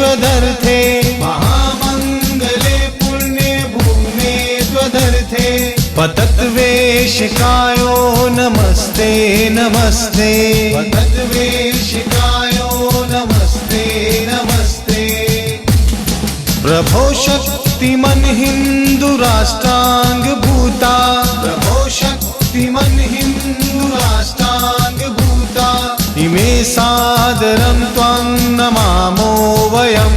त्वदर्थे महामंगले पुण्ये भूमे त्वदर्थे पतत्वेशिकायो नमस्ते नमस्ते पतत्वेशिकायो नमस्ते नमस्ते प्रभो शक्तिमन् हिंदु राष्ट्रांग भूता प्रभो शक्तिमन् हिंदु राष्ट्रांग भूता इमे सादरं त्वां नमामो वयम्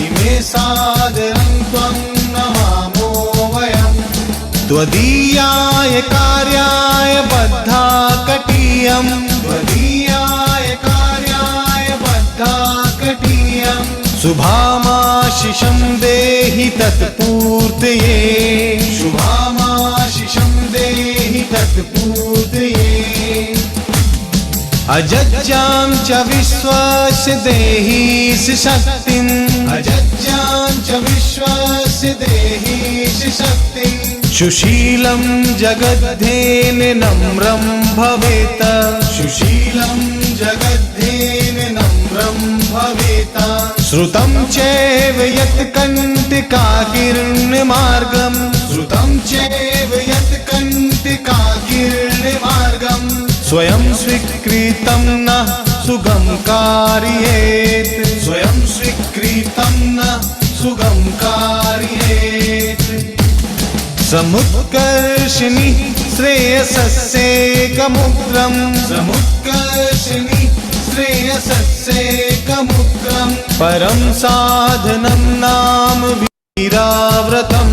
इमे सादरं त्वां नमामो वयम् त्वदीयाय कार्याय बद्धा कटीयम् त्वदीयाय कार्याय बद्धा कटीयम् शुभामाशिषं देहि तत्पूर्तये शुभामाशिषं देहि तत्पूर्तये अजज्जां च विश्वस्य देहि शक्तिम् अजज्जां च विश्वस्य देहि शक्तिम् सुशीलं जगद्धेन नम्रं भवेत सुशीलं जगद्धेन नम्रं भवेत श्रुतं चैव यत् कण्टकाकीर्णमार्गं श्रुतं चैव यत् कण्टकाकीर्णमार्गं स्वयं स्वीकृतं न सुगम कारयेत् स्वयं स्वीकृतं न सुगम कारयेत् समुत्कर्षिणी श्रेयसस्येकमुग्रं समुत्कर्षिणी श्रेयसस्येकमुग्रं परं साधनं नाम वीराव्रतं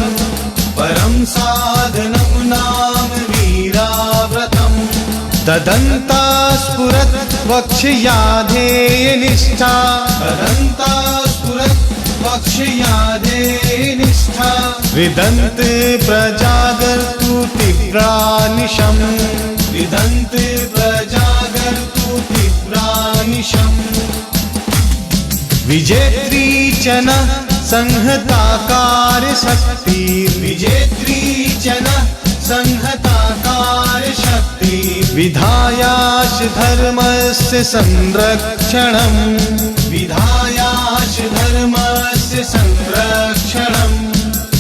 परं साधनं नाम वीराव्रतं तदन्ता स्फुरत् वक्ष्याधेयनिष्ठा तदन्ता स्फुरत् वक्ष्याधेयनिष्ठा विदन्त प्रजागर्तु तीव्रानिशम् विदन्त प्रजागर्तु तीव्रानिशम् विजेत्री च न संहताकार शक्ति विजेत्री च न संहताकार शक्ति विधायाश धर्मस्य संरक्षणम् विधायाश धर्मस्य संरक्षणम्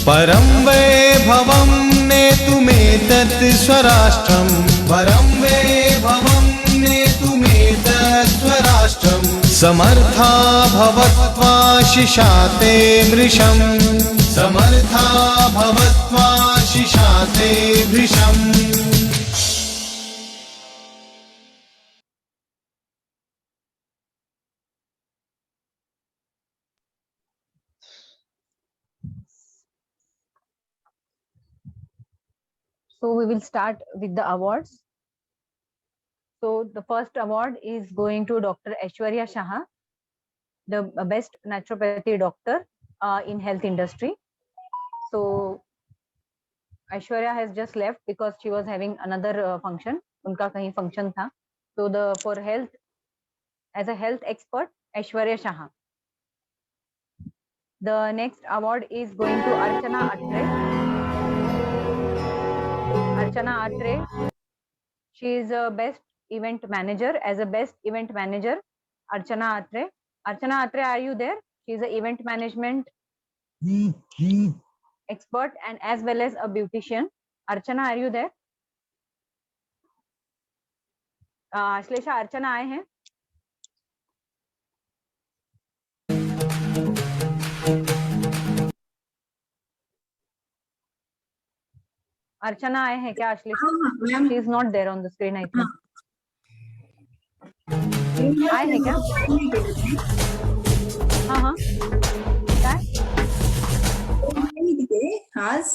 परं वैभवं नेतुमेतत् स्वराष्ट्रम् परं वैभवं नेतुमेतत् स्वराष्ट्रम् समर्था भवत्वा शिशाते मृषम् समर्था भवत्वा शिशाते मृषम् So we will start with the awards. So the first award is going to Dr. Aishwarya Shah, the best naturopathy doctor in health industry. So Aishwarya has just left because she was having another function. Unka kahin function tha. So for health, as a health expert, Aishwarya Shah. The next award is going to Archana Atre. Archana Atre, she is a best event manager. As a best event manager, Archana Atre. Archana Atre, are you there? She is an event management expert and as well as a beautician. Archana, are you there? Ashlesha, Archana आए हैं? अर्चना आए हैं क्या Ashlesha? She is not there on the screen, I think. आए हैं क्या? हाँ काय? आज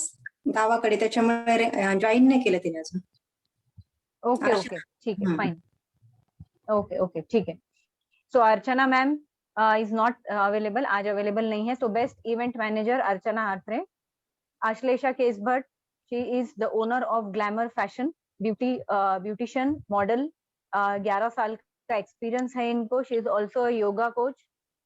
गावाकडे त्याच्यामुळे जॉईन नाही केलं तिने अजून. ओके ठीक है, फाइन. ओके ठीक है. So Archana ma'am is not available, आज अवेलेबल नहीं है. So best event manager Archana Atre. Ashlesha केस Bhatt, she is the owner of glamour fashion beautician model. 11 साल का एक्सपीरियंस है इनको. She is also yoga coach,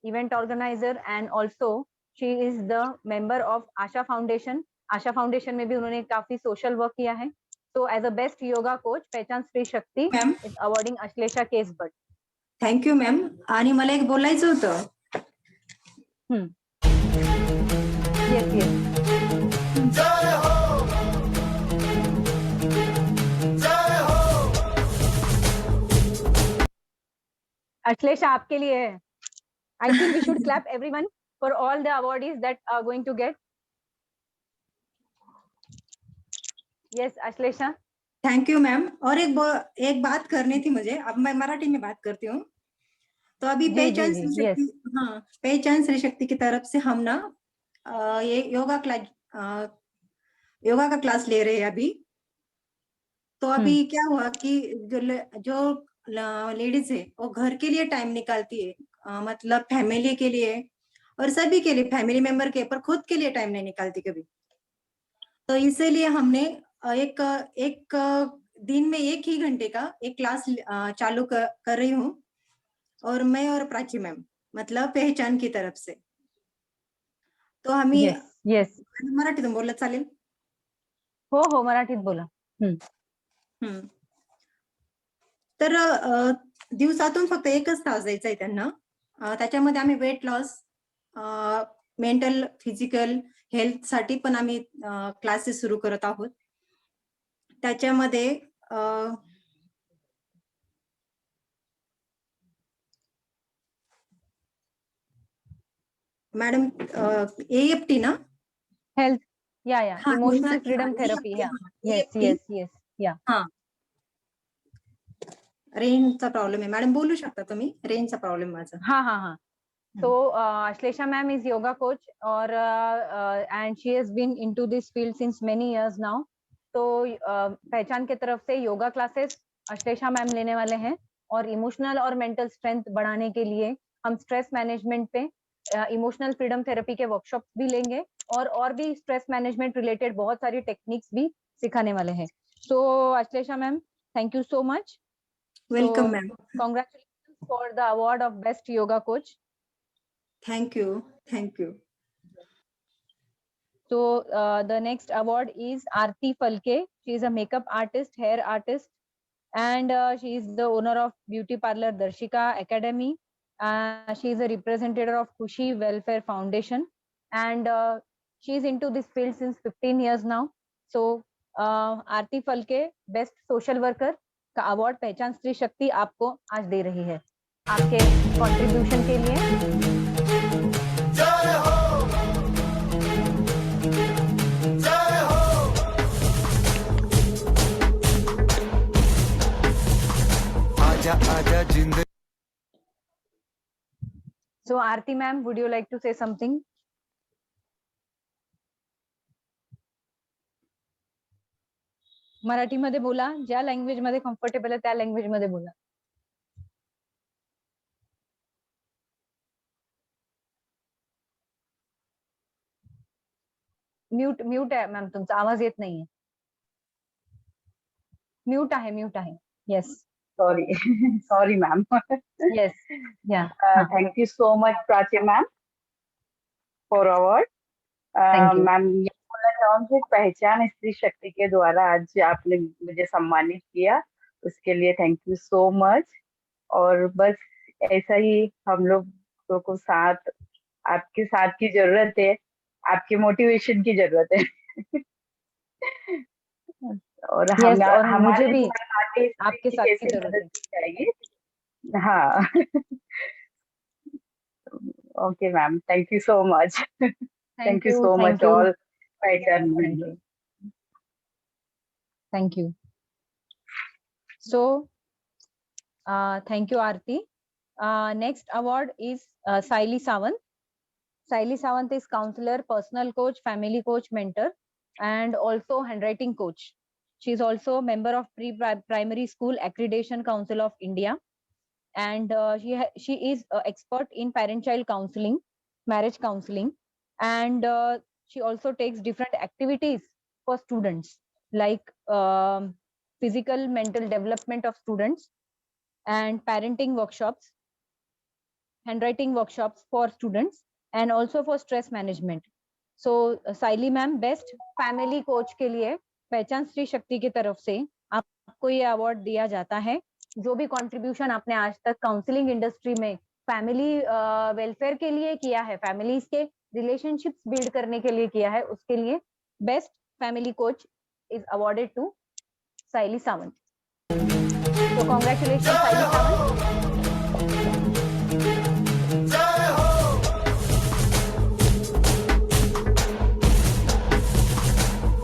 event organiser and also she is the member of Asha foundation. Asha foundation में भी उन्होंने काफी सोशल वर्क किया है. So as a best yoga coach, पहचान स्त्री शक्ति is awarding Ashlesha case Bhatt. Thank you ma'am. आणि मला एक बोलायचं होतं. यस यस अश्लेषा आपके लिए है. I think we should clap everyone for all the awardees that are going to get. Yes, Ashlesha. Thank you ma'am. और एक बात करनी थी मुझे, अब मैं मराठी में बात करती हूँ। तो अभी जी, पहचान जी, स्त्री जी, yes. शक्ति, हाँ, पहचान स्त्री शक्ति की तरफ से हम ना ये योगा का क्लास ले रहे हैं अभी। तो अभी क्या हुआ कि जो लेडीज है वो घर के लिए टाइम निकालती है, मतलब फैमिली के लिए और सभी के लिए, फैमिली मेंबर के, पर खुद के लिए टाइम नहीं निकालती कभी। तो इसीलिए हमने एक एक दिन में 1 ही घंटे का एक क्लास चालू कर रही हूँ, और मैं और प्राची मैम, मतलब पहचान की तरफ से। तो आम्ही Yes, yes. मराठीतून बोललं चालेल? हो मराठीत बोला. हम्म. तर दिवसातून फक्त 1च तास द्यायचा आहे त्यांना. त्याच्यामध्ये आम्ही weight loss, mental, physical health साठी पण आम्ही क्लासेस सुरू करत आहोत. त्याच्यामध्ये मॅडम AFT ना? Health. Yeah. हाँ, Emotional हेल्थसाठी, freedom हाँ, therapy. AFT, Yeah. हाँ, Yes, AFT. yes, yes. Yeah. हाँ. रेंजचा प्रॉब्लेम आहे. मॅडम बोलू शकता तुम्ही? रेंजचा प्रॉब्लेम माझा. हाँ. So Ashlesha ma'am is yoga coach और and she has been into this field since many years now. तो पहचान की तरफ से योगा क्लासेस अश्लेषा मैम लेने वाले हैं, और इमोशनल और मेंटल स्ट्रेंथ बढ़ाने के लिए हम स्ट्रेस मैनेजमेंट पे इमोशनल फ्रीडम थेरेपी के वर्कशॉप्स भी लेंगे, और भी स्ट्रेस मैनेजमेंट रिलेटेड बहुत सारी टेक्निक्स भी सिखाने वाले हैं. So Ashlesha ma'am, thank you so much. Welcome So ma'am. congratulations for the award of best yoga coach. Thank you. Thank you. So the next award is Aarti Falke. She is a makeup artist, hair artist, and she is the owner of beauty parlor Darshika Academy. She is a representative of Khushi Welfare Foundation, and she is into this field since 15 years now. So Aarti Falke, best social worker का award पहचान स्त्री शक्ति आपको आज दे रही है आपके contribution के लिए. आजा जिंदगी. So Aarti ma'am, would you like to say something? Marathi मध्ये बोला, ज्या लँग्वेज मध्ये कम्फर्टेबल आहे त्या लँग्वेज मध्ये बोला. म्यूट आहे मॅम, तुमचा आवाज येत नाहीये. म्यूट आहे. Yes. Sorry ma'am. Yes. Yeah. Thank you so much Prachi ma'am for award. Thank you. Ma'am ये बोलना चाहूंगी, पहचान स्त्री शक्ति के द्वारा आज आपने मुझे सम्मानित किया, उसके लिए थैंक यू सो मच. और बस ऐसा ही हम लोग को साथ, आपके साथ की जरूरत है, आपके मोटिवेशन की जरूरत है. और Yes, और मुझे भी हमारे आपके साथ की कैसे जरूरत है. मदद की जाएगी. हाँ. Okay ma'am, thank you so much. Thank you so much all pehchan members. Thank you. So thank you Aarti. Next award is Saili Sawant. Saili Sawant is counselor, personal coach, family coach, mentor, and also handwriting coach. She is also a member of Pre-Primary School Accreditation Council of India, and she is an expert in parent-child counseling, marriage counseling, and she also takes different activities for students like physical, mental development of students, and parenting workshops, handwriting workshops for students, and also for stress management. So Saili ma'am, best family coach के लिए पहचान स्त्री शक्ति की तरफ से आपको ये अवार्ड दिया जाता है. जो भी कंट्रीब्यूशन आपने आज तक काउंसलिंग इंडस्ट्री में फैमिली वेलफेयर के लिए किया है, फैमिलीज के रिलेशनशिप्स बिल्ड करने के लिए किया है, उसके लिए best family coach is awarded to Saili Sawant. So congratulations, Saili Sawant.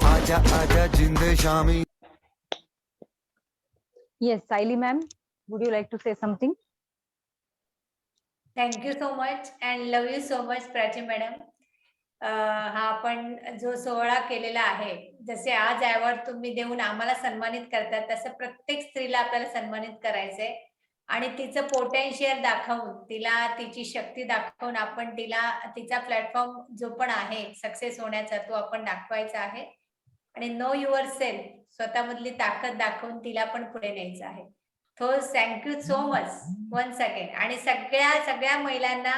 आजा आजा जिंद शामी. Yes, साइली ma'am, would you like to say something? Thank you so much and love you so much Prachi madam. हा आपण जो सोहळा केलेला आहे, जसे आज अवॉर्ड तुम्ही देऊन आम्हाला सन्मानित करतात, तसं प्रत्येक स्त्रीला आपल्याला सन्मानित करायचंय आणि तिचं पोटेन्शियल दाखवून, तिला तिची शक्ती दाखवून आपण तिचा प्लॅटफॉर्म जो पण आहे सक्सेस होण्याचा, तो आपण दाखवायचा आहे आणि नो युअर सेल्फ, स्वतःमधली ताकद दाखवून तिला पण पुढे न्यायचं आहे. तो thank you so much once again. आणि सगळ्या महिलांना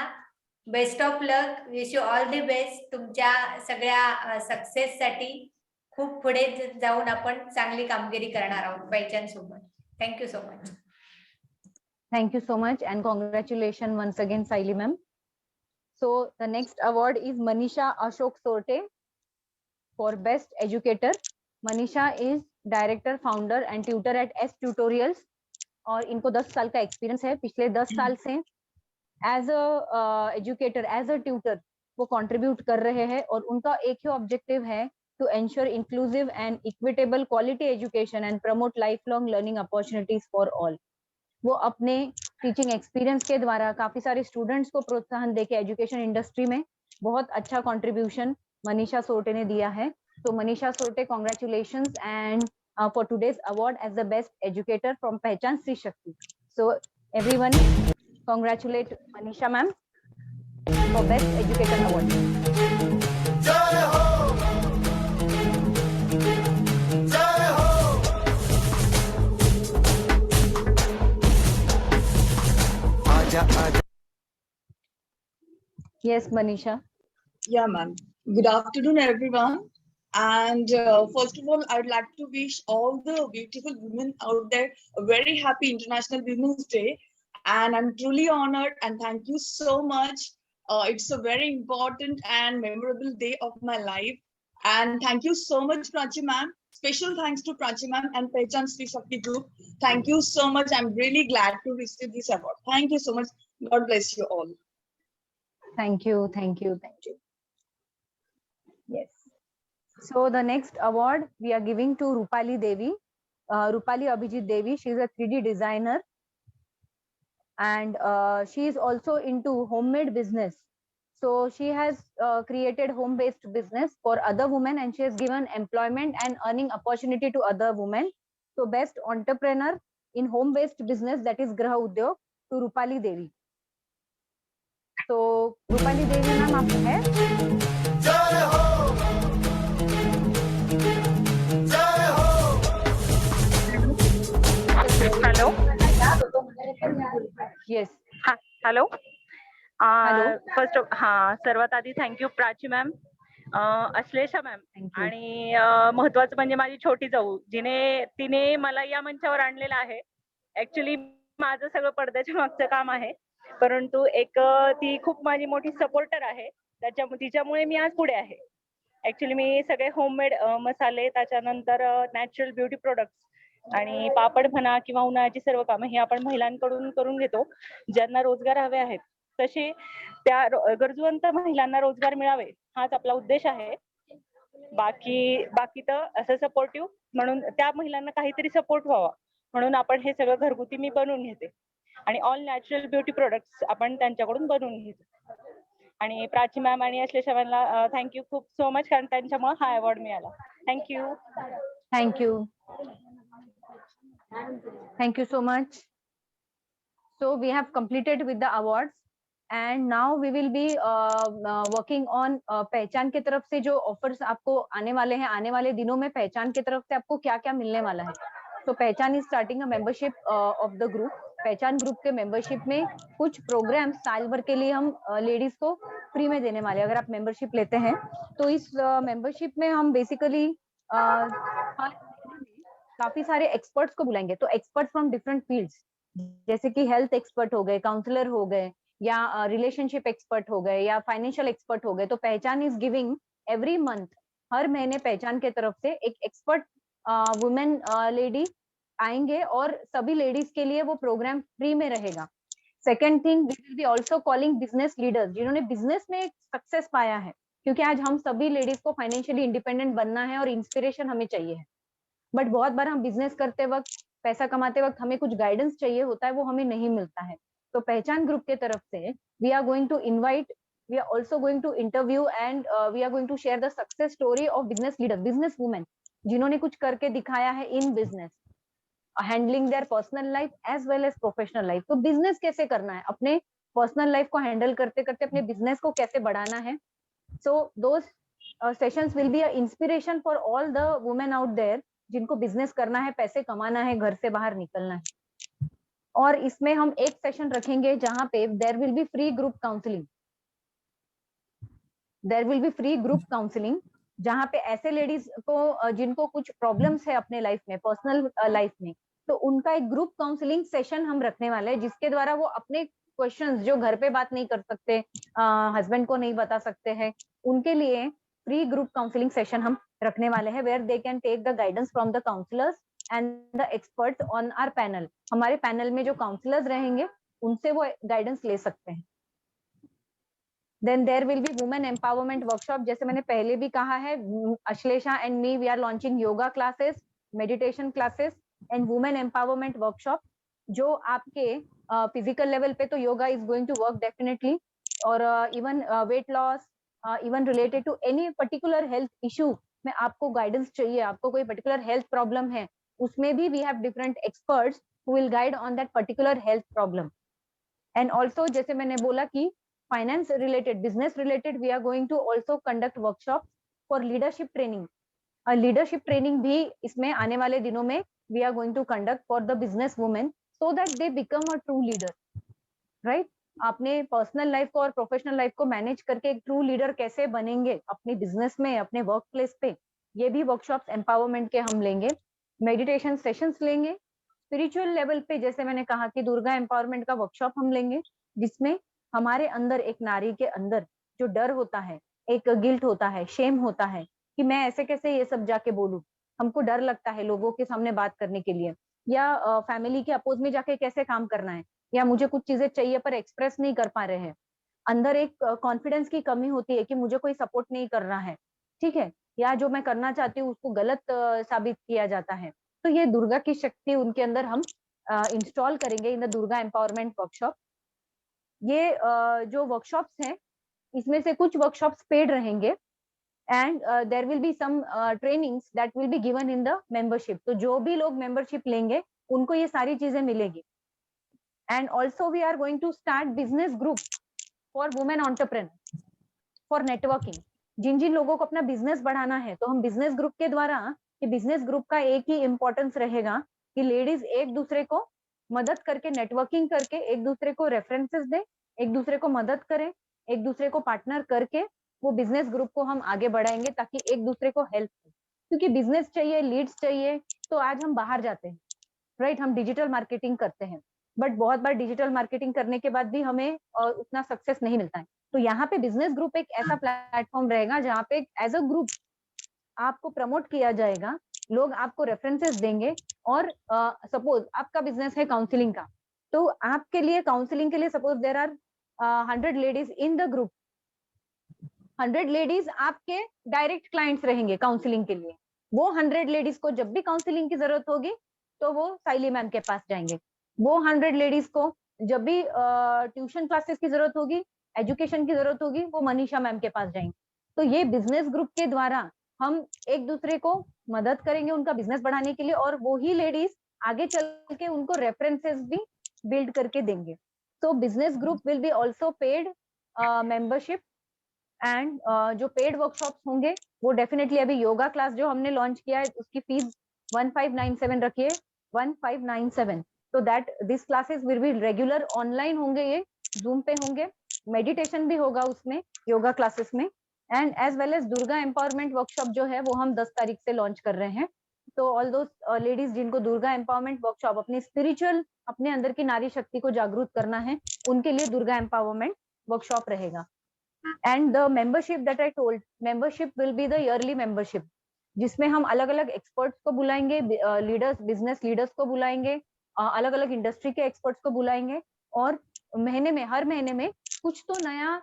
best of luck, wish you all the best तुमच्या सगळ्या सक्सेस साठी. खूप पुढे जाऊन आपण चांगली कामगिरी करणार आहोत पहिचान सोबत. Thank you so much. Thank you so much and congratulations once again, Saili ma'am. So the next award is Manisha Ashok Sorte for Best Educator. Manisha is Director, Founder and Tutor at S Tutorials और इनको 10 साल का experience है. पिछले 10 साल से as a educator, as a tutor वो contribute कर रहे हैं और उनका एक ही ऑब्जेक्टिव है to ensure inclusive and equitable quality education and promote life long learning opportunities for all. वो अपने टीचिंग एक्सपीरियंस के द्वारा काफी सारे स्टूडेंट्स को प्रोत्साहन देके एजुकेशन इंडस्ट्री में बहुत अच्छा कंट्रीब्यूशन मनीषा सोटे ने दिया है. तो Manisha Sote, congratulations and for today's award as the best educator from Pehchan Stree Shakti. So everyone congratulate Manisha ma'am for best educator award. जय हो जय हो. आजा आजा. Yes, Manisha. Yeah, ma'am. Good afternoon, everyone. And first of all, I'd like to wish all the beautiful women out there a very happy International Women's Day. And I'm truly honored and thank you so much. It's a very important and memorable day of my life. And thank you so much, Prachi ma'am. Special thanks to Prachi ma'am and Pehchan Stree Shakti Group. Thank you so much. I'm really glad to receive this award. Thank you so much. God bless you all. Thank you, thank you, thank you. Yes. So the next award we are giving to Rupali Devi, Rupali Abhijit Devi. She is a 3D designer and she is also into homemade business. So she has created home-based business for other women and she has given employment and earning opportunity to other women. So best entrepreneur in home-based business, that is Graha Udyog, to Rupali Devi. So Rupali Devi ma'am, आप है? जय हो जय हो. Hello. Yes. Hello. Hello. First सर्वात आधी thank you Prachi ma'am, Ashlesha ma'am Thank you. आणि महत्वाचं म्हणजे माझी छोटी जाऊ तिने मला या मंचावर आणलेलं आहे. ऍक्च्युली माझं सगळं पडद्याच्या मागचं काम आहे, परंतु ती खूप माझी मोठी सपोर्टर आहे. तिच्यामुळे मी आज पुढे आहे. ऍक्च्युली मी सगळे होममेड मसाले, त्याच्यानंतर नॅचरल ब्युटी प्रोडक्ट्स आणि पापड म्हणा किंवा उन्हाळ्याची सर्व कामं ही आपण महिलांकडून करून घेतो, ज्यांना रोजगार हवे आहेत. तसे त्या गरजवंत महिलांना रोजगार मिळावे हाच आपला उद्देश आहे. बाकी तर असं सपोर्टिव्ह म्हणून त्या महिलांना काहीतरी सपोर्ट व्हावा म्हणून आपण हे सगळं घरगुती मी बनवून घेते आणि ऑल नॅचरल ब्युटी प्रोडक्ट्स आपण त्यांच्याकडून बनवून घेतो. आणि प्राची मॅम आणि अश्लेषा मॅमला थँक्यू खूप सो मच, कारण त्यांच्यामुळे हा अवॉर्ड मिळाला. Thank you. Thank you. Thank you so much. So we have completed with the awards and now we will be working on पहचान की तरफ से जो ऑफर्स आपको आने वाले हैं, आने वाले दिनों में पहचान की तरफ से आपको क्या क्या मिलने वाला है. तो पहचान is starting a membership of the group. पहचान ग्रुप के मेंबरशिप में कुछ प्रोग्राम्स साल भर के लिए हम लेडीज को फ्री में देने वाले हैं अगर आप मेंबरशिप लेते हैं. तो इस मेंबरशिप में हम बेसिकली काफी सारे एक्सपर्ट्स को बुलाएंगे. तो एक्सपर्ट फ्रॉम डिफरेंट फील्ड्स, जैसे कि हेल्थ एक्सपर्ट हो गए, काउंसलर हो गए, या रिलेशनशिप एक्सपर्ट हो गए या फाइनेंशियल एक्सपर्ट हो गए, तो पहचान इज गिविंग एवरी मंथ, हर महीने पहचान के तरफ से एक एक्सपर्ट वुमेन लेडी आएंगे और सभी लेडीज के लिए वो प्रोग्राम फ्री में रहेगा। Second thing, we will be also calling business leaders जिन्होंने बिजनेस में सक्सेस पाया है, क्योंकि आज हम सभी लेडीज को फाइनेंशियली इंडिपेंडेंट बनना है और इंस्पिरेशन हमें चाहिए है। बट बहुत बार हम बिजनेस करते वक्त, पैसा कमाते वक्त हमें कुछ गाइडेंस चाहिए होता है, वो हमें नहीं मिलता है। तो पहचान ग्रुप के तरफ से we are going to invite, we are also going to interview and we are going to share the success story of business leader, business women जिन्होंने कुछ करके दिखाया है in business, handling their personal life as well as professional life. तो business कैसे करना है, अपने पर्सनल लाइफ को हैंडल करते करते अपने बिजनेस को कैसे बढ़ाना है। So those sessions will be a inspiration for all the women out there जिनको बिजनेस करना है, पैसे कमाना है, घर से बाहर निकलना है। और इसमें हम एक सेशन रखेंगे जहां पे there will be free group counselling, there will be free group counselling, जहां पे ऐसे लेडीज को जिनको कुछ प्रॉब्लम्स है अपने लाइफ में, पर्सनल लाइफ में, तो उनका एक ग्रुप काउंसलिंग सेशन हम रखने वाले हैं, जिसके द्वारा वो अपने क्वेश्चंस जो घर पे बात नहीं कर सकते, हस्बैंड को नहीं बता सकते हैं, उनके लिए फ्री ग्रुप काउंसलिंग सेशन हम रखने वाले हैं, where they can take the guidance from the counsellors and the expert on our panel. हमारे पैनल में जो काउंसलर्स रहेंगे उनसे वो गाइडेंस ले सकते हैं। Then there will be women empowerment workshop, जैसे मैंने पहले भी कहा है, Ashlesha and me we are launching yoga classes, meditation classes and women empowerment workshop, जो आपके फिजिकल लेवल पे तो yoga is going to work definitely, और even weight loss, even related to any particular health issue में आपको guidance चाहिए, आपको कोई पर्टिकुलर हेल्थ प्रॉब्लम है, उसमें भी we have different experts who will guide on that particular health problem. And also जैसे मैंने बोला कि finance related, business related, we are going to also conduct workshop for leadership training. Leadership training भी इसमें आने वाले दिनों में we are going to conduct for the business women, so that they become a true leader, right. अपने personal life को और professional life को मैनेज करके एक ट्रू लीडर कैसे बनेंगे अपने बिजनेस में, अपने वर्क प्लेस पे, ये भी वर्कशॉप्स एम्पावरमेंट के हम लेंगे। मेडिटेशन सेशंस लेंगे। स्पिरिचुअल लेवल पे जैसे मैंने कहा कि दुर्गा एम्पावरमेंट का वर्कशॉप हम लेंगे, जिसमें हमारे अंदर, एक नारी के अंदर जो डर होता है, एक गिल्ट होता है, शेम होता है कि मैं ऐसे कैसे ये सब जाके बोलूं, हमको डर लगता है लोगों के सामने बात करने के लिए, या फैमिली के अपोज में जाके कैसे काम करना है, या मुझे कुछ चीजें चाहिए पर एक्सप्रेस नहीं कर पा रहे हैं, अंदर एक कॉन्फिडेंस की कमी होती है कि मुझे कोई सपोर्ट नहीं कर रहा है, ठीक है, या जो मैं करना चाहती हूँ उसको गलत साबित किया जाता है। तो ये दुर्गा की शक्ति उनके अंदर हम इंस्टॉल करेंगे in the Durga empowerment workshop. ये जो वर्कशॉप्स हैं, इसमें से कुछ वर्कशॉप्स पेड रहेंगे and there will be some trainings that will be given in the membership. तो जो भी लोग मेंबरशिप लेंगे उनको ये सारी चीजें मिलेगी। And also we are going to start business group for women entrepreneur for networking. जिन जिन लोगों को अपना बिजनेस बढ़ाना है, तो हम बिजनेस ग्रुप के द्वारा, कि बिजनेस ग्रुप का एक ही इंपॉर्टेंस रहेगा कि लेडीज एक दूसरे को मदद करके, नेटवर्किंग करके एक दूसरे को रेफरेंसेस दे, एक दूसरे को मदद करें, एक दूसरे को पार्टनर करके वो बिजनेस ग्रुप को हम आगे बढ़ाएंगे, ताकि एक दूसरे को हेल्प हो। क्योंकि बिजनेस चाहिए, लीड्स चाहिए, तो आज हम बाहर जाते हैं, राइट, हम डिजिटल मार्केटिंग करते हैं, बट बहुत बार डिजिटल मार्केटिंग करने के बाद भी हमें उतना सक्सेस नहीं मिलता है। तो यहाँ पे बिजनेस ग्रुप एक ऐसा प्लेटफॉर्म रहेगा जहाँ पे एज अ ग्रुप आपको प्रमोट किया जाएगा, लोग आपको रेफरेंसेस देंगे, और सपोज आपका बिजनेस है काउंसलिंग का, तो आपके लिए काउंसलिंग के लिए suppose there are 100 ladies in the group, 100 ladies आपके डायरेक्ट क्लाइंट्स रहेंगे काउंसलिंग के लिए। वो 100 लेडीज को जब भी काउंसलिंग की जरूरत होगी तो वो साइली मैम के पास जाएंगे। वो 100 लेडीज को जब भी ट्यूशन क्लासेस की जरूरत होगी, एजुकेशन की जरूरत होगी, वो मनीषा मैम के पास जाएंगे। तो ये बिजनेस ग्रुप के द्वारा हम एक दूसरे को मदद करेंगे उनका बिजनेस बढ़ाने के लिए, और वो ही लेडीज आगे चल के उनको रेफरेंसेस भी बिल्ड करके देंगे। तो business group will be also paid membership, and जो पेड वर्कशॉप्स होंगे वो डेफिनेटली, अभी योगा क्लास जो हमने लॉन्च किया है उसकी फीस 1597 रखिए, 1597। तो that this classes will be regular online होंगे, ये जूम पे होंगे, मेडिटेशन भी होगा उसमें योगा क्लासेस में, and as well as Durga empowerment workshop जो है वो हम 10 तारीख से लॉन्च कर रहे हैं। तो ऑल दो लेडीज जिनको दुर्गा एम्पावरमेंट वर्कशॉप अपनी स्पिरिचुअल अपने अंदर की नारी शक्ति को जागरूक करना है, उनके लिए दुर्गा एम्पावरमेंट वर्कशॉप रहेगा। And the membership that I told, membership will be the yearly membership, जिसमें हम अलग अलग एक्सपर्ट्स को बुलाएंगे, लीडर्स, बिजनेस लीडर्स को बुलाएंगे, अलग अलग इंडस्ट्री के एक्सपर्ट्स को बुलाएंगे, और महीने में, हर महीने में कुछ तो नया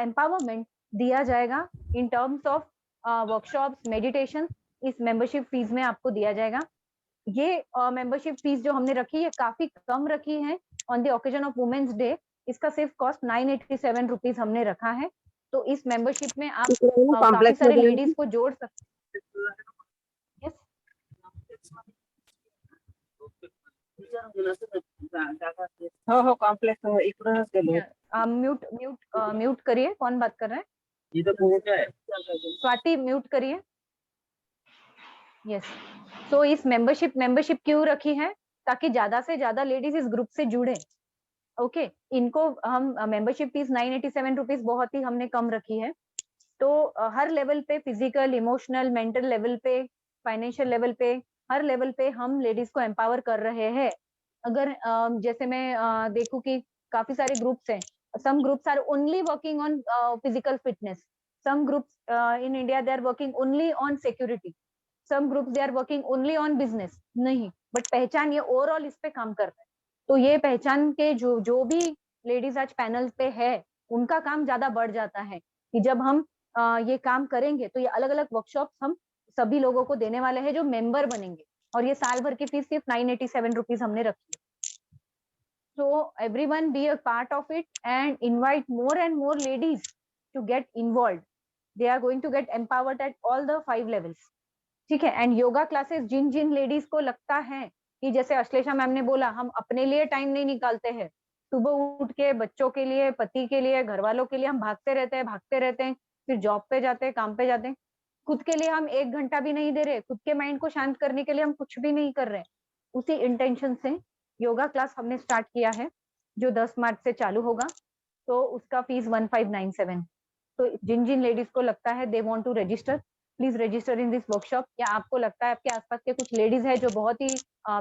एम्पावरमेंट दिया जाएगा in terms of workshops, meditation, इस मेंबरशिप फीस में आपको दिया जाएगा। ये मेंबरशिप फीस जो हमने रखी है काफी कम रखी है on the occasion of women's day. इसका सिर्फ कॉस्ट 987 रुपीज हमने रखा है। तो इस मेंबरशिप में आप काफी सारे लेडीज को जोड़ सकते हैं। Yes? हो कॉम्प्लेक्स इकडूनच गेलो. म्यूट करिए, कौन बात कर रहा है? स्वाति म्यूट करिए। यस, तो इस मेंबरशिप क्यों रखी है? ताकि ज्यादा से ज्यादा लेडीज इस ग्रुप से जुड़े। ओके, इनको हम मेंबरशिप फीस 987 रुपीज बहुत ही हमने कम रखी है। तो हर लेवल पे, फिजिकल, इमोशनल, मेंटल लेवल पे, फाइनेंशियल लेवल पे, हर लेवल पे हम लेडीज को एम्पावर कर रहे हैं। अगर जैसे मैं देखूं कि काफी सारे ग्रुप्स हैं, some groups are only working on physical fitness, some groups in India they are working only on security, some groups they are working only on business. नहीं, बट पहचान ये ओवरऑल इस पे काम कर रहे हैं। तो ये पहचान के जो भी लेडीज आज पैनल पे है, उनका काम ज्यादा बढ़ जाता है कि जब हम ये काम करेंगे तो ये अलग अलग वर्कशॉप हम सभी लोगों को देने वाले हैं जो मेंबर बनेंगे, और ये साल भर की फीस सिर्फ 987 रुपीज हमने रखी है। So everyone be a part of it and invite more and more ladies to get involved. They are going to get empowered at all the 5 levels. ठीक है। एंड योगा क्लासेस जिन जिन लेडीज को लगता है कि जैसे अश्लेषा मैम ने बोला, हम अपने लिए टाइम नहीं निकालते हैं, सुबह उठ के बच्चों के लिए, पति के लिए, घर वालों के लिए हम भागते रहते हैं, फिर जॉब पे जाते हैं, काम पे जाते हैं, खुद के लिए हम 1 घंटा भी नहीं दे रहे, खुद के माइंड को शांत करने के लिए हम कुछ भी नहीं कर रहे। उसी इंटेंशन से योगा क्लास हमने स्टार्ट किया है जो 10 मार्च से चालू होगा। तो उसका फीस 1597। तो जिन जिन लेडीज को लगता है they want to register, please register in this workshop. या आपको लगता है आपके आसपास के कुछ लेडीज है जो बहुत ही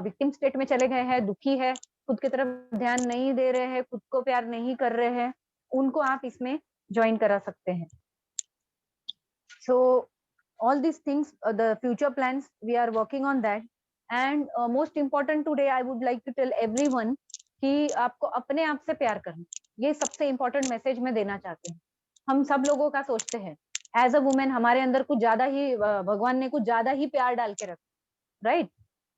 विक्टिम स्टेट में चले गए हैं, दुखी है, खुद की तरफ ध्यान नहीं दे रहे हैं, खुद को प्यार नहीं कर रहे हैं, उनको आप इसमें ज्वाइन करा सकते हैं। सो all these things, the future plans, we are working on that. And most important today I would like to tell everyone कि आपको अपने आप से प्यार करना, ये सबसे इम्पोर्टेंट मैसेज मैं देना चाहती हूँ। हम सब लोगों का सोचते हैं एज अ वुमेन हमारे अंदर कुछ ज्यादा ही भगवान ने कुछ ज्यादा ही प्यार डाल के रखा, राइट?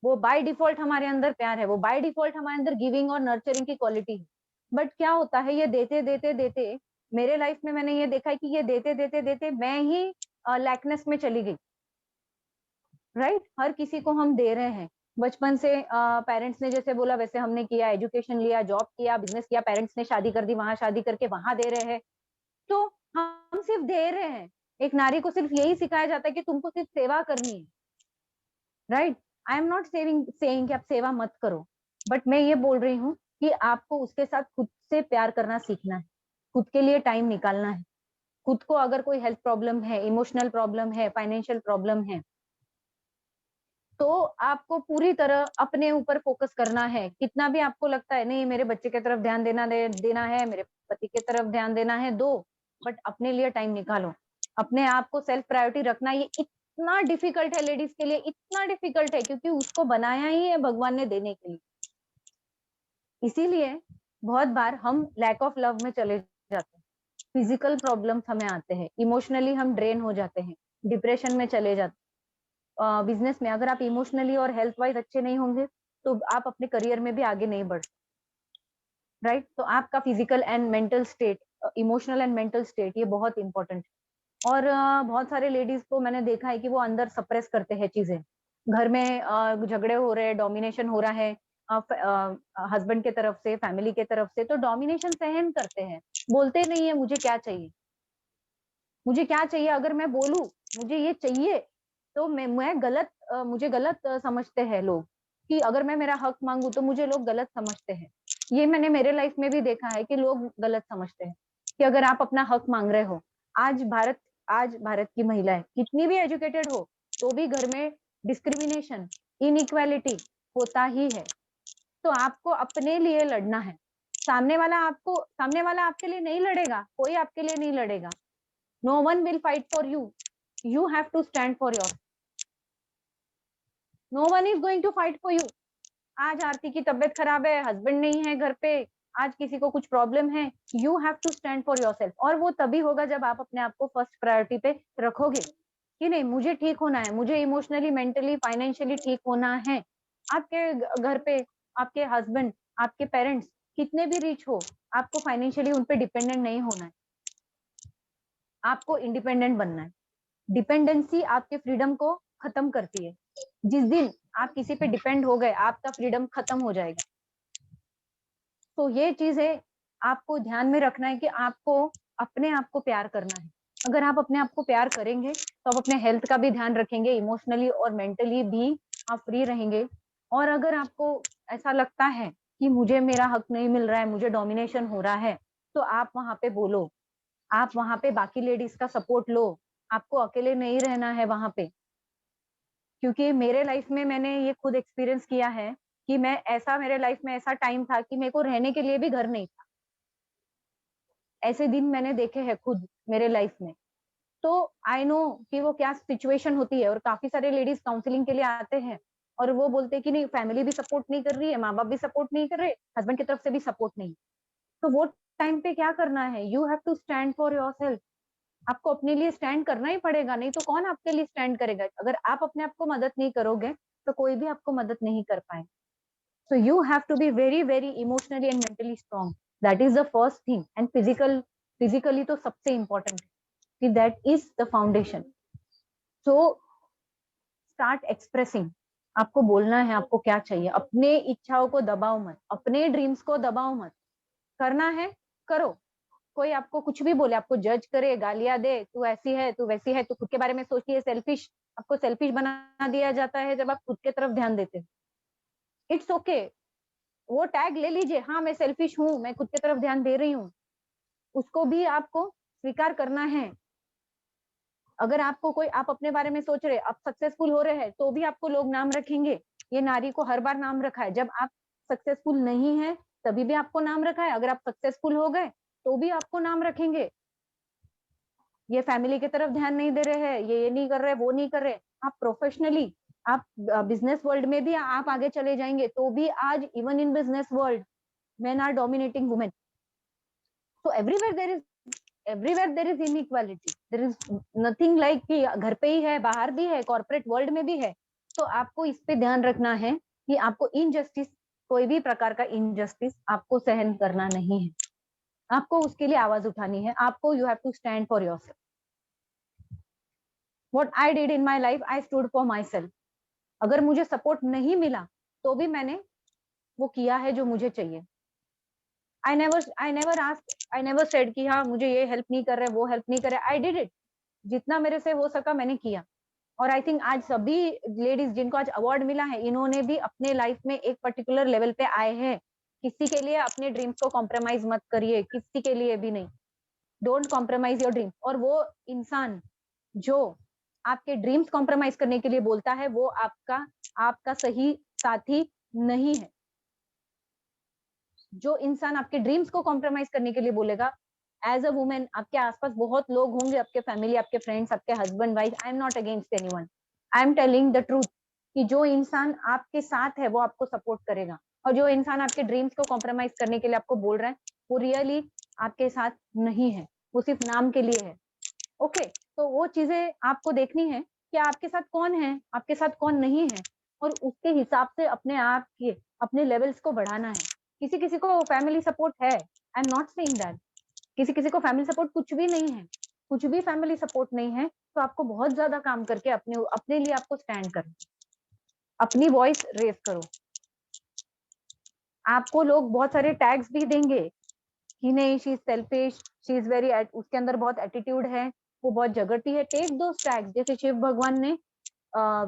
वो बाय डिफॉल्ट हमारे अंदर प्यार है, वो बाय डिफॉल्ट हमारे अंदर गिविंग और नर्चरिंग की क्वालिटी है। बट क्या होता है, ये देते देते देते, मेरे लाइफ में मैंने ये देखा है कि ये देते देते देते मैं ही लैकनेस में चली गई, राइट? हर किसी को हम दे रहे हैं बचपन से, पेरेंट्स ने जैसे बोला वैसे हमने किया, एजुकेशन लिया, जॉब किया, बिजनेस किया, पेरेंट्स ने शादी कर दी, वहां शादी करके वहां दे रहे हैं। तो हम सिर्फ दे रहे हैं। एक नारी को सिर्फ यही सिखाया जाता है कि तुमको सिर्फ सेवा करनी है, right? I am not saying कि आप सेवा मत करो, बट मैं ये बोल रही हूँ कि आपको उसके साथ खुद से प्यार करना सीखना है, खुद के लिए टाइम निकालना है। खुद को अगर कोई हेल्थ प्रॉब्लम है, इमोशनल प्रॉब्लम है, फाइनेंशियल प्रॉब्लम है, तो आपको पूरी तरह अपने ऊपर फोकस करना है। कितना भी आपको लगता है नहीं मेरे बच्चे की तरफ ध्यान देना है, मेरे पति की तरफ ध्यान देना है, दो, बट अपने लिए टाइम निकालो। अपने आप को सेल्फ प्रायोरिटी रखना ये इतना डिफिकल्ट है लेडीज के लिए, इतना डिफिकल्ट है क्योंकि उसको बनाया ही है भगवान ने देने के लिए। इसीलिए बहुत बार हम लैक ऑफ लव में चले जाते हैं, फिजिकल प्रॉब्लम्स हमें आते हैं, इमोशनली हम ड्रेन हो जाते हैं, डिप्रेशन में चले जाते हैं। बिजनेस में अगर आप इमोशनली और हेल्थ वाइज अच्छे नहीं होंगे तो आप अपने करियर में भी आगे नहीं बढ़, राइट? तो आपका physical and mental state, emotional and mental state, ये बहुत इंपॉर्टेंट है। और बहुत सारे लेडीज को मैंने देखा है कि वो अंदर सप्रेस करते हैं चीजें, घर में झगड़े हो रहे हैं, डोमिनेशन हो रहा है हस्बैंड के तरफ से, फैमिली के तरफ से, तो डोमिनेशन सहन करते हैं, बोलते नहीं है मुझे क्या चाहिए, मुझे क्या चाहिए। अगर मैं बोलूं मुझे ये चाहिए तो मैं गलत, मुझे गलत समझते हैं लोग, कि अगर मैं मेरा हक मांगू तो मुझे लोग गलत समझते हैं। ये मैंने मेरे लाइफ में भी देखा है कि लोग गलत समझते हैं कि अगर आप अपना हक मांग रहे हो, आज भारत की महिलाएं कितनी भी एजुकेटेड हो तो भी घर में डिस्क्रिमिनेशन, इनइक्वालिटी होता ही है। तो आपको अपने लिए लड़ना है। सामने वाला आपके लिए नहीं लड़ेगा, कोई आपके लिए नहीं लड़ेगा। No one will fight for you, you have to stand for your. No one is going to fight for you. आज आरती की तबीयत खराब है, हस्बैंड नहीं है घर पे, आज किसी को कुछ प्रॉब्लम है, you have to stand for yourself. और वो तभी होगा जब आप अपने आप को फर्स्ट प्रायोरिटी पे रखोगे कि नहीं, मुझे ठीक होना है, मुझे इमोशनली, मेंटली, फाइनेंशियली ठीक होना है। आपके घर पे आपके हस्बैंड, आपके पेरेंट्स कितने भी रिच हो, आपको फाइनेंशियली उन पे डिपेंडेंट नहीं होना है, आपको इंडिपेंडेंट बनना है। डिपेंडेंसी आपके फ्रीडम को खत्म करती है। जिस दिन आप किसी पे डिपेंड हो गए, आपका फ्रीडम खत्म हो जाएगा। तो ये चीजें आपको ध्यान में रखना है कि आपको अपने आप को प्यार करना है। अगर आप अपने आप को प्यार करेंगे तो आप अपने हेल्थ का भी ध्यान रखेंगे, इमोशनली और मेंटली भी आप फ्री रहेंगे। और अगर आपको ऐसा लगता है कि मुझे मेरा हक नहीं मिल रहा है, मुझे डोमिनेशन हो रहा है, तो आप वहां पे बोलो, आप वहां पे बाकी लेडीज का सपोर्ट लो। आपको अकेले नहीं रहना है वहां पे। क्योंकि मेरे लाइफ में मैंने ये खुद एक्सपीरियंस किया है कि मेरे लाइफ में ऐसा टाइम था कि मेरे को रहने के लिए भी घर नहीं था। ऐसे दिन मैंने देखे हैं खुद मेरे लाइफ में। तो आई नो कि वो क्या सिचुएशन होती है। और काफी सारे लेडीज काउंसलिंग के लिए आते हैं और वो बोलते हैं कि नहीं, फैमिली भी सपोर्ट नहीं कर रही है, माँ बाप भी सपोर्ट नहीं कर रहे, हस्बैंड की तरफ से भी सपोर्ट नहीं। तो वो टाइम पे क्या करना है, you have to stand for yourself. आपको अपने लिए स्टैंड करना ही पड़ेगा, नहीं तो कौन आपके लिए स्टैंड करेगा। अगर आप अपने आप को मदद नहीं करोगे तो कोई भी आपको मदद नहीं कर पाएगा। So you have to be very, very emotionally and mentally strong. That is the first thing. And physically तो सबसे important है कि that is the foundation. So start expressing. आपको बोलना है आपको क्या चाहिए। अपने इच्छाओं को दबाओ मत, अपने ड्रीम्स को दबाओ मत। करना है करो। कोई आपको कुछ भी बोले, आपको जज करे, गालियां दे, तू ऐसी है, तू वैसी है, तू खुद के बारे में सोचती है, सेल्फिश, आपको सेल्फिश बना दिया जाता है जब आप खुद के तरफ ध्यान देते हो। इट्स ओके, वो टैग ले लीजिए, हाँ मैं सेल्फिश हूँ, मैं खुद की तरफ ध्यान दे रही हूँ, उसको भी आपको स्वीकार करना है। अगर आप अपने बारे में सोच रहे, आप सक्सेसफुल हो रहे हैं, तो भी आपको लोग नाम रखेंगे। ये नारी को हर बार नाम रखा है। जब आप सक्सेसफुल नहीं है तभी भी आपको नाम रखा है, अगर आप सक्सेसफुल हो गए तो भी आपको नाम रखेंगे। ये फैमिली की तरफ ध्यान नहीं दे रहे हैं, ये नहीं कर रहे, वो नहीं कर रहे। आप प्रोफेशनली, आप बिजनेस वर्ल्ड में भी आप आगे चले जाएंगे तो भी आज even in business world men are dominating women. So everywhere there is inequality. There is nothing like कि घर पे ही है, बाहर भी है, कॉर्पोरेट वर्ल्ड में भी है। तो आपको इस पे ध्यान रखना है कि आपको इनजस्टिस, कोई भी प्रकार का इनजस्टिस आपको सहन करना नहीं है। आपको उसके लिए आवाज उठानी है। आपको you have to stand for yourself. What I did in my life, I stood for my self. अगर मुझे सपोर्ट नहीं मिला तो भी मैंने वो किया है जो मुझे चाहिए। I never said कि हाँ मुझे ये हेल्प नहीं कर रहे, वो हेल्प नहीं कर रहे। I did it. जितना मेरे से हो सका मैंने किया। और आई थिंक आज सभी लेडीज जिनको आज अवार्ड मिला है, इन्होंने भी अपने लाइफ में एक पर्टिकुलर लेवल पे आए हैं। किसी के लिए अपने ड्रीम्स को कॉम्प्रोमाइज मत करिए, किसी के लिए भी नहीं। Don't compromise your dreams. और वो इंसान जो आपके ड्रीम्स कॉम्प्रोमाइज करने के लिए बोलता है, वो आपका सही साथी नहीं है। जो इंसान आपके ड्रीम्स को कॉम्प्रोमाइज करने के लिए बोलेगा, एज अ वुमेन आपके आसपास बहुत लोग होंगे, आपके फैमिली, आपके फ्रेंड्स, आपके husband, wife. I am not against anyone, I am telling the truth कि जो इंसान आपके साथ है वो आपको सपोर्ट करेगा। और जो इंसान आपके ड्रीम्स को कॉम्प्रोमाइज करने के लिए आपको बोल रहा है, वो रियली आपके साथ नहीं है, वो सिर्फ नाम के लिए है। ओके, तो वो चीजें आपको देखनी है कि आपके साथ कौन है, आपके साथ कौन नहीं है, और उसके हिसाब से अपने आप के अपने लेवल्स को बढ़ाना है। किसी किसी को फैमिली सपोर्ट है, I am not saying that. किसी किसी को फैमिली सपोर्ट कुछ भी नहीं है, कुछ भी फैमिली सपोर्ट नहीं है, तो आपको बहुत ज्यादा काम करके अपने लिए आपको स्टैंड करना, अपनी वॉइस रेज करो। आपको लोग बहुत सारे टैग्स भी देंगे कि नहीं, she is selfish, she is very, उसके अंदर बहुत एटीट्यूड है, वो बहुत झगड़ती है। Take those tags. जैसे शिव भगवान ने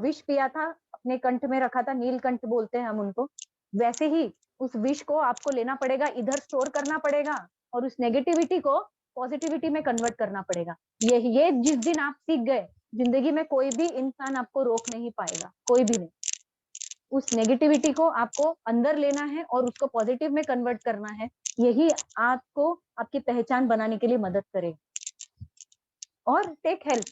विष पिया था, अपने कंठ में रखा था, नीलकंठ बोलते हैं हम उनको, वैसे ही उस विष को आपको लेना पड़ेगा, इधर स्टोर करना पड़ेगा और उस नेगेटिविटी को पॉजिटिविटी में कन्वर्ट करना पड़ेगा। ये जिस दिन आप सीख गए, जिंदगी में कोई भी इंसान आपको रोक नहीं पाएगा, कोई भी नहीं। उस नेगेटिविटी को आपको अंदर लेना है और उसको पॉजिटिव में कन्वर्ट करना है। यही आपको आपकी पहचान बनाने के लिए मदद करेगा। और टेक हेल्प।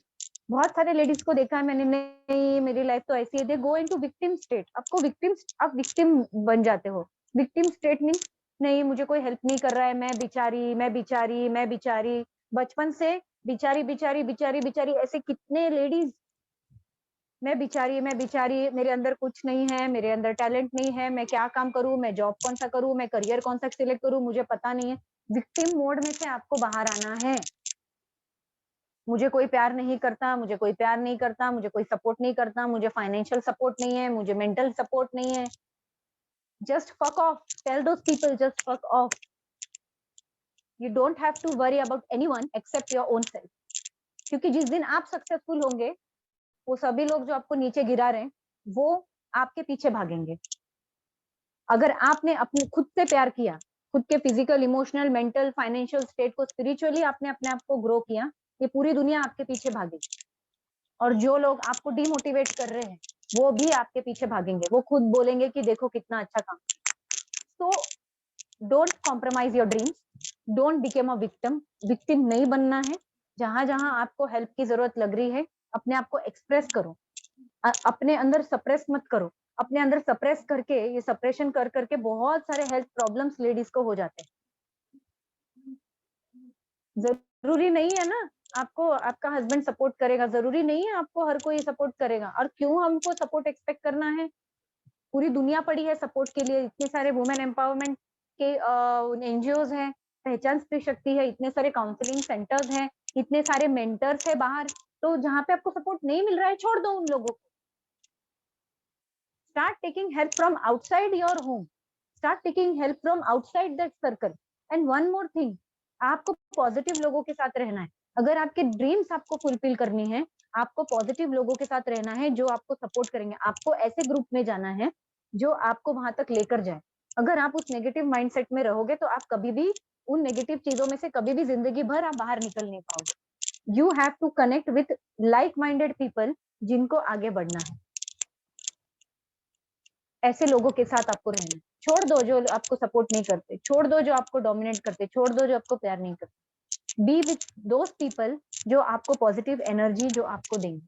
बहुत सारे लेडीज को देखा है मैंने, नहीं मेरी लाइफ तो ऐसी है, दे गो इनटू विक्टिम स्टेट। आप विक्टिम बन जाते हो। विक्टिम स्टेट मीन्स नहीं मुझे कोई हेल्प नहीं कर रहा है, मैं बिचारी। बचपन से बिचारी ऐसे कितने लेडीज, मैं बिचारी, मेरे अंदर कुछ नहीं है, मेरे अंदर टैलेंट नहीं है, मैं क्या काम करूं, मैं जॉब कौन सा करूं, मैं करियर कौन सा सिलेक्ट करूं, मुझे पता नहीं है। विक्टिम मोड में से आपको बाहर आना है। मुझे कोई प्यार नहीं करता, मुझे कोई सपोर्ट नहीं करता, मुझे फाइनेंशियल सपोर्ट नहीं है, मुझे मेंटल सपोर्ट नहीं है। Just fuck off, tell those people just fuck off. You don't have to worry about anyone except your own self. क्योंकि जिस दिन आप सक्सेसफुल होंगे, वो सभी लोग जो आपको नीचे गिरा रहे हैं, वो आपके पीछे भागेंगे। अगर आपने अपने खुद से प्यार किया, खुद के physical, emotional, mental, financial state को, स्पिरिचुअली आपने अपने आप को ग्रो किया, ये पूरी दुनिया आपके पीछे भागेगी। और जो लोग आपको डिमोटिवेट कर रहे हैं, वो भी आपके पीछे भागेंगे। वो खुद बोलेंगे कि देखो कितना अच्छा काम। तो don't compromise your dreams, don't become a victim. Victim नहीं बनना है। जहां जहां आपको हेल्प की जरूरत लग रही है, अपने आप को एक्सप्रेस करो, अपने अंदर सप्रेस मत करो। अपने अंदर सप्रेस करके, ये सप्रेशन कर करके बहुत सारे हेल्थ प्रॉब्लम्स लेडीज को हो जाते हैं। जरूरी नहीं है ना आपको आपका हस्बैंड सपोर्ट करेगा, जरूरी नहीं है आपको हर कोई सपोर्ट करेगा। और क्यों हमको सपोर्ट एक्सपेक्ट करना है? पूरी दुनिया पड़ी है सपोर्ट के लिए। इतने सारे वुमेन एम्पावरमेंट के एनजीओज हैं, पहचान स्त्री शक्ति है, इतने सारे काउंसलिंग सेंटर्स हैं, इतने सारे मेंटर्स है बाहर। तो जहाँ पे आपको सपोर्ट नहीं मिल रहा है, छोड़ दो उन लोगों को। Start taking help from outside your home, start taking help from outside that circle. And one more thing, आपको पॉजिटिव लोगों के साथ रहना है। अगर आपके ड्रीम्स आपको फुलफिल करनी है, आपको पॉजिटिव लोगों के साथ रहना है जो आपको सपोर्ट करेंगे। आपको ऐसे ग्रुप में जाना है जो आपको वहां तक लेकर जाए। अगर आप उस नेगेटिव माइंडसेट में रहोगे, तो आप कभी भी उन नेगेटिव चीजों में से कभी भी जिंदगी भर आप बाहर निकल नहीं पाओगे। You have to connect with like minded people, जिनको आगे बढ़ना है। ऐसे लोगों के साथ आपको रहना है। छोड़ दो जो आपको सपोर्ट नहीं करते, छोड़ दो जो आपको डोमिनेट करते, छोड़ दो जो आपको प्यार नहीं करते। बी विथ दोज पीपल जो आपको पॉजिटिव एनर्जी जो आपको देंगे।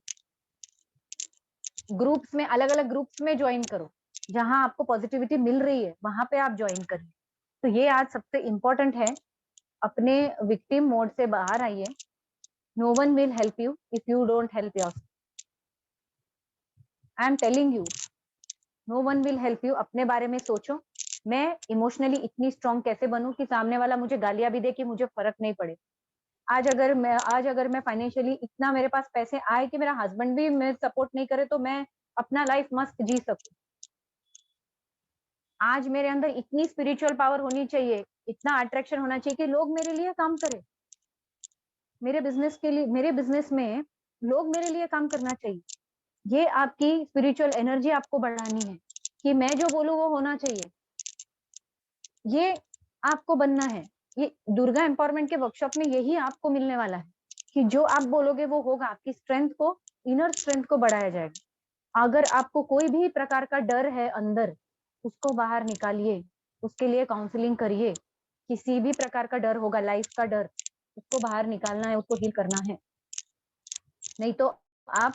ग्रुप्स में, अलग अलग ग्रुप्स में ज्वाइन करो, जहां आपको पॉजिटिविटी मिल रही है वहां पे आप ज्वाइन करिए। तो ये आज सबसे इंपॉर्टेंट है। अपने विक्टिम मोड से बाहर आइए। No one will help you if you don't help yourself. I am telling you, no one will help you. अपने बारे में सोचो, मैं इमोशनली इतनी स्ट्रांग कैसे बनूं कि सामने वाला मुझे गालियां भी दे कि मुझे फर्क नहीं पड़े। आज अगर मैं फाइनेंशियली इतना मेरे पास पैसे आए कि मेरा हस्बैंड भी मेरे सपोर्ट नहीं करे, तो मैं अपना लाइफ मस्त जी सकूं। आज मेरे अंदर इतनी स्पिरिचुअल पावर होनी चाहिए, इतना अट्रैक्शन होना चाहिए कि लोग मेरे लिए काम करें। मेरे बिजनेस में लोग मेरे लिए काम करना चाहिए। ये आपकी स्पिरिचुअल एनर्जी आपको बढ़ानी है कि मैं जो बोलूं वो होना चाहिए। ये आपको बनना है। ये दुर्गा एम्पावरमेंट के वर्कशॉप में यही आपको मिलने वाला है कि जो आप बोलोगे वो होगा। आपकी स्ट्रेंथ को, इनर स्ट्रेंथ को बढ़ाया जाएगा। अगर आपको कोई भी प्रकार का डर है अंदर, उसको बाहर निकालिए, उसके लिए काउंसलिंग करिए। किसी भी प्रकार का डर होगा, लाइफ का डर, उसको बाहर निकालना है, उसको हील करना है। नहीं तो आप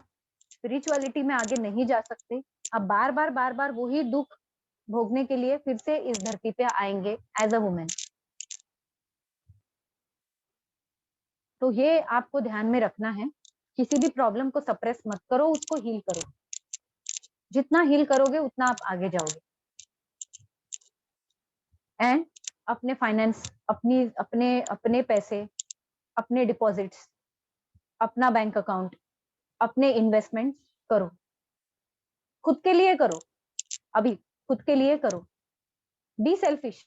स्पिरिचुअलिटी में आगे नहीं जा सकते। आप बार बार वही दुख भोगने के लिए फिर से इस धरती पे आएंगे एज अ वुमेन। तो ये आपको ध्यान में रखना है। किसी भी प्रॉब्लम को सप्रेस मत करो, उसको हील करो। जितना हील करोगे उतना आप आगे जाओगे। एंड अपने फाइनेंस, अपने पैसे, अपने डिपॉजिट्स, अपना बैंक अकाउंट, अपने इन्वेस्टमेंट करो। खुद के लिए करो, अभी खुद के लिए करो। Be selfish,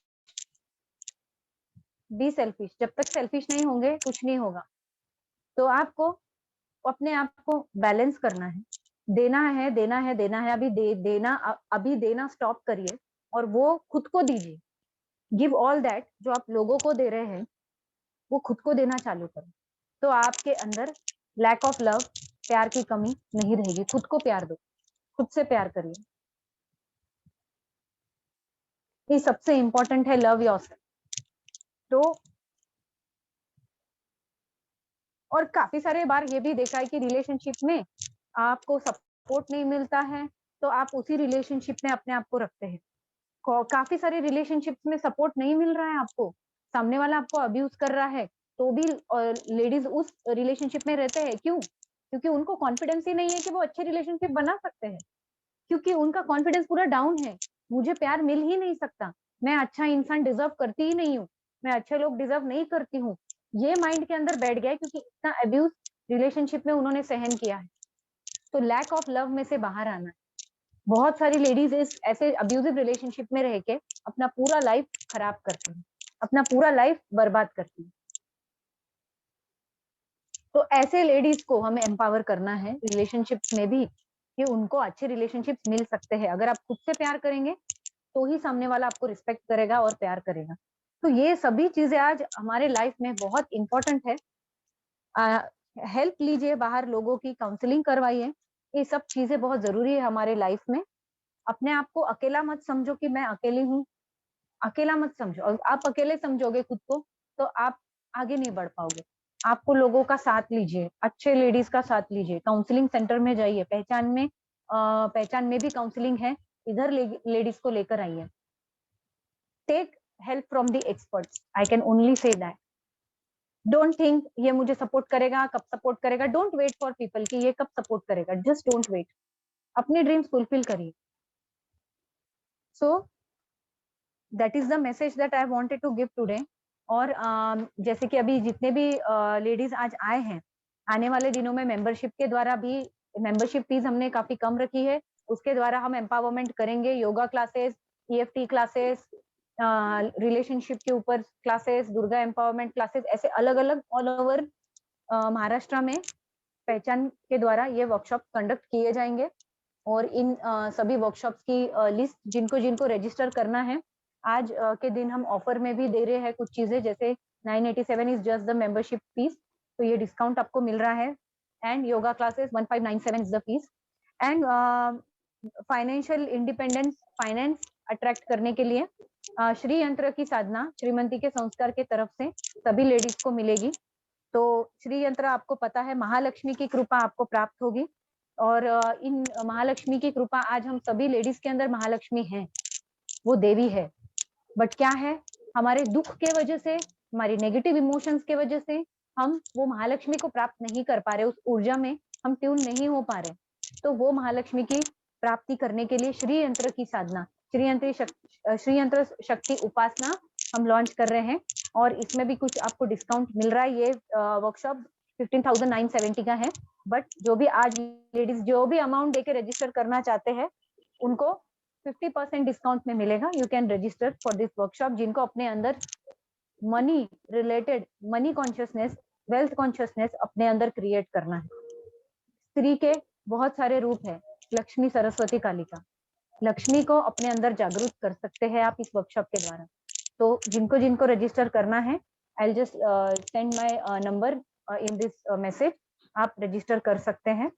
be selfish. जब तक सेल्फिश नहीं होंगे कुछ नहीं होगा। तो आपको अपने आप को बैलेंस करना है। देना है, देना है, देना है। अभी देना स्टॉप करिए और वो खुद को दीजिए। Give all that. जो आप लोगों को दे रहे हैं वो खुद को देना चालू करो। तो आपके अंदर लैक ऑफ लव, प्यार की कमी नहीं रहेगी। खुद को प्यार दो, खुद से प्यार करिए। ये सबसे इंपॉर्टेंट है, लव योरसेल्फ। तो और काफी सारे बार ये भी देखा है कि रिलेशनशिप में आपको सपोर्ट नहीं मिलता है, तो आप उसी रिलेशनशिप में अपने आप को रखते हैं। काफी सारे रिलेशनशिप्स में सपोर्ट नहीं मिल रहा है आपको, सामने वाला आपको अब्यूज कर रहा है, तो भी लेडीज उस रिलेशनशिप में रहते हैं। क्यों? क्योंकि उनको कॉन्फिडेंस ही नहीं है कि वो अच्छे रिलेशनशिप बना सकते हैं, क्योंकि उनका कॉन्फिडेंस पूरा डाउन है। मुझे प्यार मिल ही नहीं सकता, मैं अच्छा इंसान डिजर्व करती ही नहीं हूँ, मैं अच्छे लोग डिजर्व नहीं करती हूँ। ये माइंड के अंदर बैठ गया है, क्योंकि इतना अब्यूज रिलेशनशिप में उन्होंने सहन किया है। तो लैक ऑफ लव में से बाहर आना है। बहुत सारी लेडीज इस ऐसे अब्यूजिव रिलेशनशिप में रह के अपना पूरा लाइफ खराब करती हैं, अपना पूरा लाइफ बर्बाद करती हैं। तो ऐसे लेडीज को हमें एम्पावर करना है रिलेशनशिप्स में भी, कि उनको अच्छे रिलेशनशिप्स मिल सकते हैं। अगर आप खुद से प्यार करेंगे तो ही सामने वाला आपको रिस्पेक्ट करेगा और प्यार करेगा। तो ये सभी चीजें आज हमारे लाइफ में बहुत इंपॉर्टेंट है। हेल्प लीजिए, बाहर लोगों की काउंसलिंग करवाइए, ये सब चीजें बहुत जरूरी है हमारे लाइफ में। अपने आप को अकेला मत समझो कि मैं अकेली हूँ, अकेला मत समझो। और आप अकेले समझोगे खुद को तो आप आगे नहीं बढ़ पाओगे। आपको लोगों का साथ लीजिए, अच्छे लेडीज का साथ लीजिए, काउंसलिंग सेंटर में जाइए, पहचान में भी काउंसलिंग है, इधर लेडीज को लेकर आइए। Take help from the experts, I can only say that. Don't think ये मुझे सपोर्ट करेगा, कब सपोर्ट करेगा। डोंट वेट फॉर पीपल कि ये कब सपोर्ट करेगा, जस्ट डोंट वेट। अपने ड्रीम्स फुलफिल करिए। So that is the message that I wanted to give today. और जैसे कि अभी जितने भी लेडीज आज आए हैं, आने वाले दिनों में मेंबरशिप के द्वारा भी, मेंबरशिप फीस हमने काफी कम रखी है, उसके द्वारा हम एम्पावरमेंट करेंगे। Yoga classes, EFT classes, relationship के ऊपर क्लासेस, दुर्गा एम्पावरमेंट क्लासेस, ऐसे अलग अलग ऑल ओवर महाराष्ट्र में पहचान के द्वारा ये वर्कशॉप कंडक्ट किए जाएंगे। और इन सभी वर्कशॉप्स की लिस्ट जिनको जिनको रजिस्टर करना है, आज के दिन हम ऑफर में भी दे रहे हैं कुछ चीजें, जैसे 987 is just the membership fees, तो ये डिस्काउंट आपको मिल रहा है। And yoga classes 1597 is the fees. And financial independence, finance attract करने के लिए श्री यंत्र की साधना श्रीमंती के संस्कार के तरफ से सभी लेडीज को मिलेगी। तो श्री यंत्र आपको पता है, महालक्ष्मी की कृपा आपको प्राप्त होगी। और इन महालक्ष्मी की कृपा, आज हम सभी लेडीज के अंदर महालक्ष्मी है, वो देवी है। बट क्या है, हमारे दुख के वजह से, हमारी नेगेटिव इमोशंस के वजह से हम वो महालक्ष्मी को प्राप्त नहीं कर पा रहे, उस ऊर्जा में हम ट्यून नहीं हो पा रहे। तो वो महालक्ष्मी की प्राप्ति करने के लिए श्री यंत्र की साधना, श्री यंत्र शक्ति उपासना हम लॉन्च कर रहे हैं। और इसमें भी कुछ आपको डिस्काउंट मिल रहा है। ये वर्कशॉप 15,970 का है। बट जो भी आज लेडीज जो भी अमाउंट देके रजिस्टर करना चाहते हैं, उनको 50% डिस्काउंट में मिलेगा। You can register for this workshop. जिनको अपने अंदर money related, money consciousness, wealth consciousness अपने अंदर क्रिएट करना है। स्त्री के बहुत सारे रूप है, लक्ष्मी, सरस्वती, कालिका। लक्ष्मी को अपने अंदर जागरूक कर सकते हैं आप इस वर्कशॉप के द्वारा। तो जिनको जिनको रजिस्टर करना है, I will just send my number in this message, आप रजिस्टर कर सकते हैं।